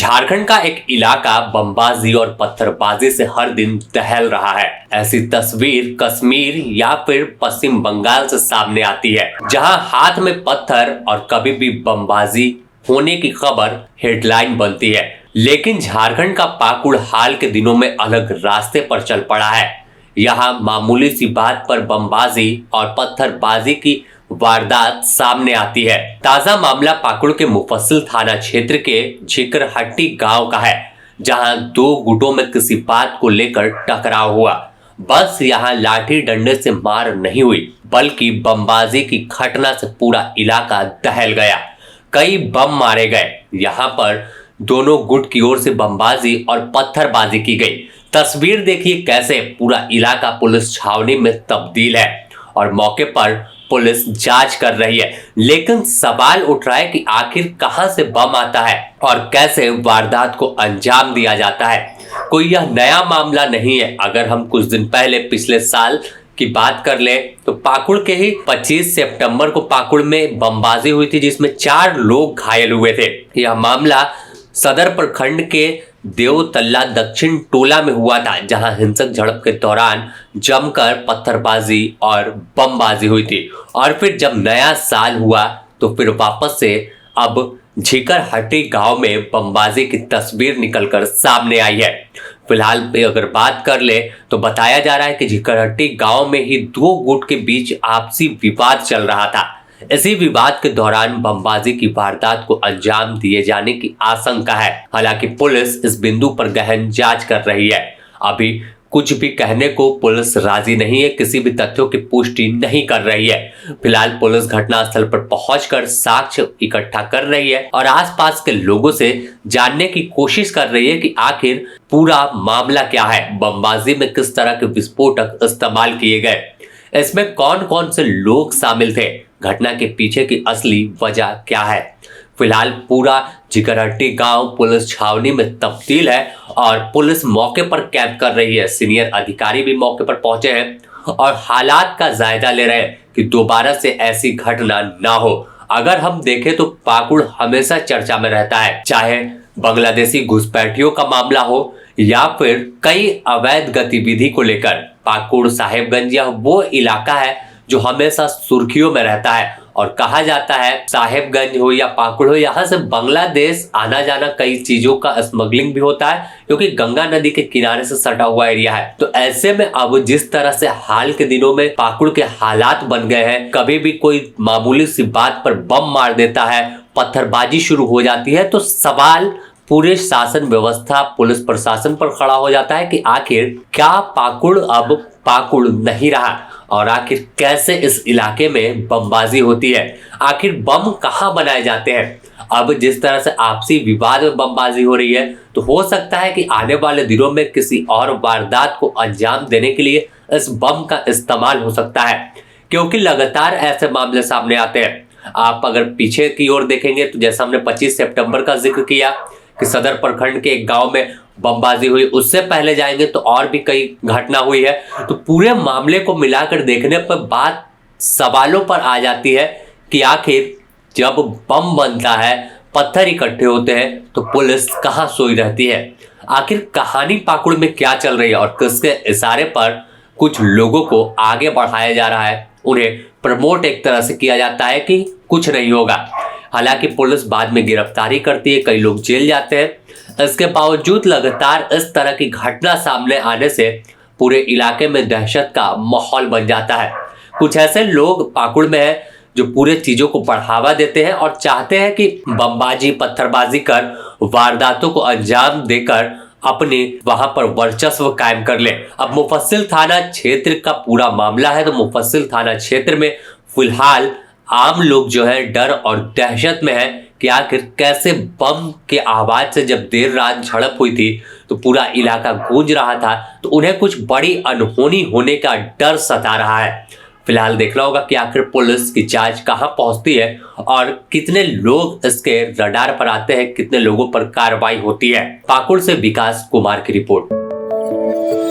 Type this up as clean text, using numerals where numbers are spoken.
झारखंड का एक इलाका बमबाजी और पत्थरबाजी से हर दिन दहल रहा है। ऐसी तस्वीर कश्मीर या फिर पश्चिम बंगाल से सामने आती है, जहां हाथ में पत्थर और कभी भी बमबाजी होने की खबर हेडलाइन बनती है। लेकिन झारखंड का पाकुड़ हाल के दिनों में अलग रास्ते पर चल पड़ा है। यहाँ मामूली सी बात पर बमबाजी और पत्थरबाजी की वारदात सामने आती है। ताजा मामला पाकुड़ के मुफस्सिल थाना क्षेत्र के झिकरहट्टी गांव का है, जहां दो गुटों में किसी बात को लेकर टकराव हुआ। बस यहां लाठी डंडे से मार नहीं हुई, बल्कि बमबाजी की घटना से पूरा इलाका दहल गया। कई बम मारे गए। यहाँ पर दोनों गुट की ओर से बमबाजी और पत्थरबाजी की गई। तस्वीर देखिए कैसे पूरा इलाका पुलिस छावनी में तब्दील है और मौके पर पुलिस जांच कर रही है। लेकिन सवाल उठ रहा है कि आखिर कहां से बम आता है और कैसे वारदात को अंजाम दिया जाता है। कोई यह नया मामला नहीं है। अगर हम कुछ दिन पहले पिछले साल की बात कर ले तो पाकुड़ के ही 25 सितंबर को पाकुड़ में बमबाजी हुई थी, जिसमें 4 लोग घायल हुए थे। यह मामला सदर प्रखंड के देवतल्ला दक्षिण टोला में हुआ था, जहां हिंसक झड़प के दौरान जमकर पत्थरबाजी और बमबाजी हुई थी। और फिर जब नया साल हुआ तो फिर वापस से अब झिकरहट्टी गांव में बमबाजी की तस्वीर निकलकर सामने आई है। फिलहाल पे अगर बात कर ले तो बताया जा रहा है कि झिकरहट्टी गांव में ही दो गुट के बीच आपसी विवाद चल रहा था। इसी विवाद के दौरान बमबाजी की वारदात को अंजाम दिए जाने की आशंका है। हालांकि पुलिस इस बिंदु पर गहन जांच कर रही है। अभी कुछ भी कहने को पुलिस राजी नहीं है, किसी भी तथ्यों की पुष्टि नहीं कर रही है। फिलहाल पुलिस घटनास्थल पर पहुंचकर साक्ष्य इकट्ठा कर रही है और आसपास के लोगों से जानने की कोशिश कर रही है कि आखिर पूरा मामला क्या है, बमबाजी में किस तरह के विस्फोटक इस्तेमाल किए गए, इसमें कौन कौन से लोग शामिल थे, घटना के पीछे की असली वजह क्या है। फिलहाल पूरा झिकरहट्टी गांव पुलिस छावनी में तब्दील है और पुलिस मौके पर कैंप कर रही है। सीनियर अधिकारी भी मौके पर पहुंचे हैं और हालात का जायजा ले रहे हैं कि दोबारा से ऐसी घटना ना हो। अगर हम देखें तो पाकुड़ हमेशा चर्चा में रहता है, चाहे बांग्लादेशी घुसपैठियों का मामला हो या फिर कई अवैध गतिविधि को लेकर। पाकुड़ साहेबगंज यह वो इलाका है जो हमेशा सुर्खियों में रहता है और कहा जाता है साहेबगंज हो या पाकुड़ हो, यहाँ से बांग्लादेश आना जाना कई चीजों का स्मगलिंग भी होता है, क्योंकि गंगा नदी के किनारे से सटा हुआ एरिया है। तो ऐसे में अब जिस तरह से हाल के दिनों में पाकुड़ के हालात बन गए हैं, कभी भी कोई मामूली सी बात पर बम मार देता है, पत्थरबाजी शुरू हो जाती है, तो सवाल पूरे शासन व्यवस्था पुलिस प्रशासन पर खड़ा हो जाता है कि आखिर क्या पाकुड़ अब पाकुड़ नहीं रहा और आखिर कैसे इस इलाके में बमबाजी होती है, आखिर बम कहां बनाए जाते हैं। अब जिस तरह से आपसी विवाद में बमबाजी हो रही है, तो हो सकता है कि आने वाले दिनों में किसी और वारदात को अंजाम देने के लिए इस बम का इस्तेमाल हो सकता है, क्योंकि लगातार ऐसे मामले सामने आते हैं। आप अगर पीछे की ओर देखेंगे तो जैसा हमने 25 सितंबर का जिक्र किया कि सदर प्रखंड के एक गांव में बमबाजी हुई, उससे पहले जाएंगे तो और भी कई घटना हुई है। तो पूरे मामले को मिलाकर देखने पर बात सवालों पर आ जाती है कि आखिर जब बम बनता है, पत्थर इकट्ठे होते हैं, तो पुलिस कहां सोई रहती है। आखिर कहानी पाकुड़ में क्या चल रही है और किसके इशारे पर कुछ लोगों को आगे बढ़ाया जा रहा है, उन्हें प्रमोट एक तरह से किया जाता है कि कुछ नहीं होगा। हालांकि पुलिस बाद में गिरफ्तारी करती है, कई लोग जेल जाते हैं। इसके बावजूद लगातार इस तरह की घटना सामने आने से पूरे इलाके में दहशत का माहौल बन जाता है। कुछ ऐसे लोग पाकुड़ में हैं जो पूरे चीजों को बढ़ावा देते हैं और चाहते हैं कि बमबाजी पत्थरबाजी कर वारदातों को अंजाम देकर अपने वहां पर वर्चस्व कायम कर ले। अब मुफस्सिल थाना क्षेत्र का पूरा मामला है, तो मुफस्सिल थाना क्षेत्र में फिलहाल आम लोग जो है डर और दहशत में है कि आखिर कैसे बम के आवाज से जब देर रात झड़प हुई थी तो पूरा इलाका गूंज रहा था, तो उन्हें कुछ बड़ी अनहोनी होने का डर सता रहा है। फिलहाल देखना होगा कि आखिर पुलिस की जांच कहां पहुंचती है और कितने लोग इसके रडार पर आते हैं, कितने लोगों पर कार्रवाई होती है। पाकुड़ से विकास कुमार की रिपोर्ट।